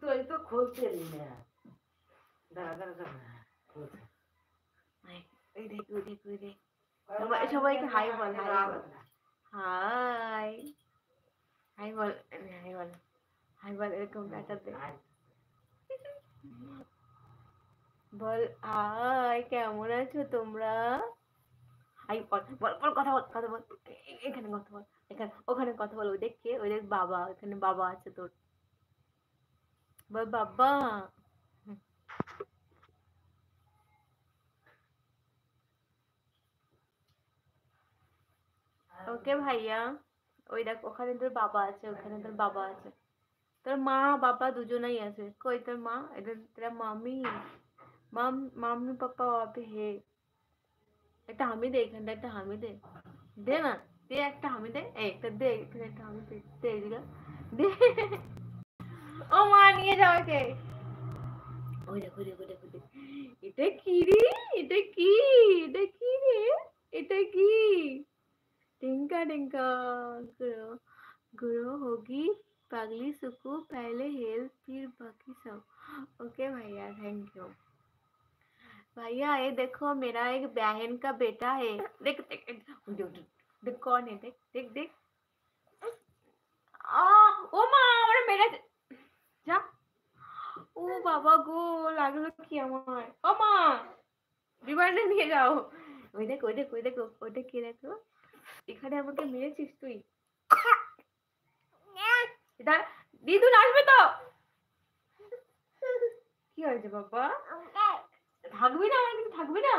तो ये तो खोलते नहीं है। दादा दादा खोलते। এই দেখ ওই দেখ ওই দেখ সবাইকে হাই বল হাই হাই বল হাই বল হাই বল এরকম টাটা দে বল হাই কেমন আছো তোমরা হাই বল বল বল কথা বল এখানে কথা বল এখানে ওখানে কথা বল ওই দেখ কে ওই দেখ বাবা এখানে বাবা আছে তোর বল বাবা ওকে ভাইয়া ওই দেখ ওখানে তোর বাবা আছে ওখানে তোর বাবা আছে তোর মা বাবা দুজনেই আছে কই তোর মা এটা तेरा মামি মাম্মি পাপা वहाँ पे है একটা হামি দে এখানটা একটা হামি দে দে না দে একটা হামি দে একটা দে এখানে একটা হামি দে দে এদিকে দে ও মা নিয়ে যাও একে ওই দেখো দেখো দেখো এটা কি রে এটা কি এটা কি রে এটা কি टिंका टिंका गुरु गुरु होगी पगली सुकू पहले हेल्प फिर बाकी सब ओके भैया थैंक यू भैया ये देखो मेरा एक बहन का बेटा है देख देख देख देख कौन है देख देख देख ओ माँ আমার মেরে যা ও বাবা গো লাগলো কি আমার ও মা রিমান্ডে নিয়ে যাও ওই দেখ ওই দেখ ওই দেখ ওটা কি দেখো এখানে আমাকে মেরেছিস তুই দিদুন আসবে তো কি হয়েছে বাবা থাকবি না আমার কিছু থাকবি না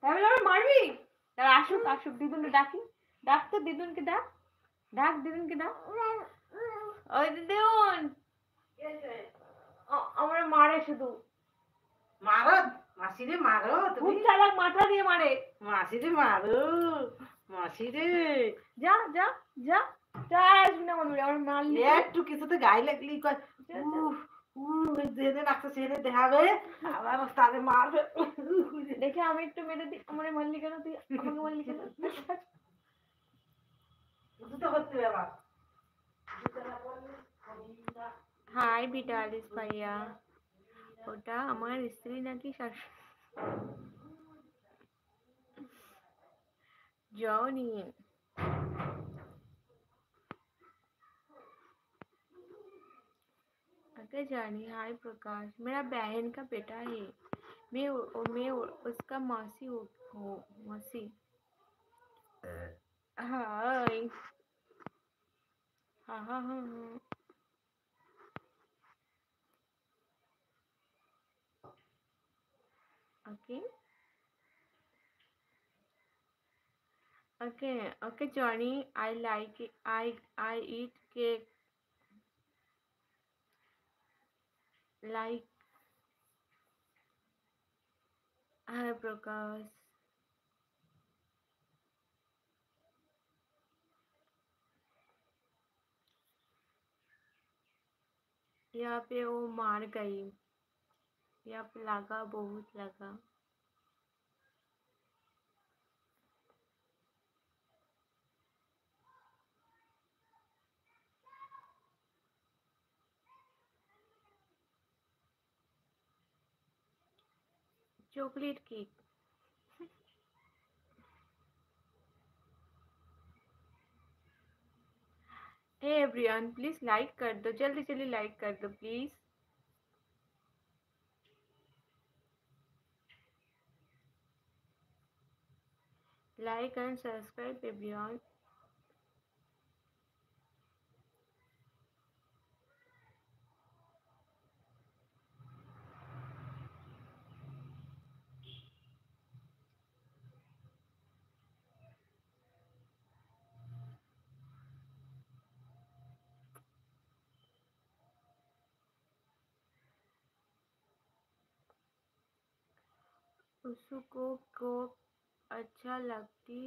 তাহলে আমার মারবি তাহলে আসুক আসুক দিদুনকে ডাকি ডাক তো দিদুনকে ডাক ডাক দিদুনকে ডাক ওই দিদুন আমার মারে শুধু মারো মাসি রে মারো খুব চালাক মাথা দিয়ে মারে মাসি রে মারো মাসি রে যা যা যা যা আসবি না আমার মারলি একটু কিছুতে গায়ে লাগলি যেদিন একটা ছেলে দেখাবে আবার তারে মারবে দেখে আমি একটু মেরে দিই আমার মারলি কেন তুই আমাকে মারলি কেন দুটো করতে হবে হাই বিটালিস ভাইয়া ওটা আমার স্ত্রী নাকি শাশুড়ি जॉनी अगर जानी हाय प्रकाश मेरा बहन का बेटा है मैं उसका मौसी हो मौसी हाय हाँ हाँ हाँ हाँ okay okay okay Johnny I like it I eat cake like hi Prakash यहाँ पे वो मार गई यहाँ पे लगा बहुत लगा chocolate cake hey everyone please like कर दो जल्दी जल्दी लाइक कर दो please like and subscribe everyone उसको को अच्छा लगती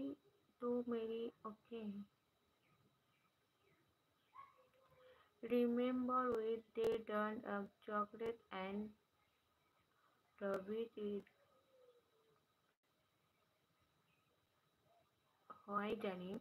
तो मेरी okay remember when they turned up chocolate and rubbed it why Danny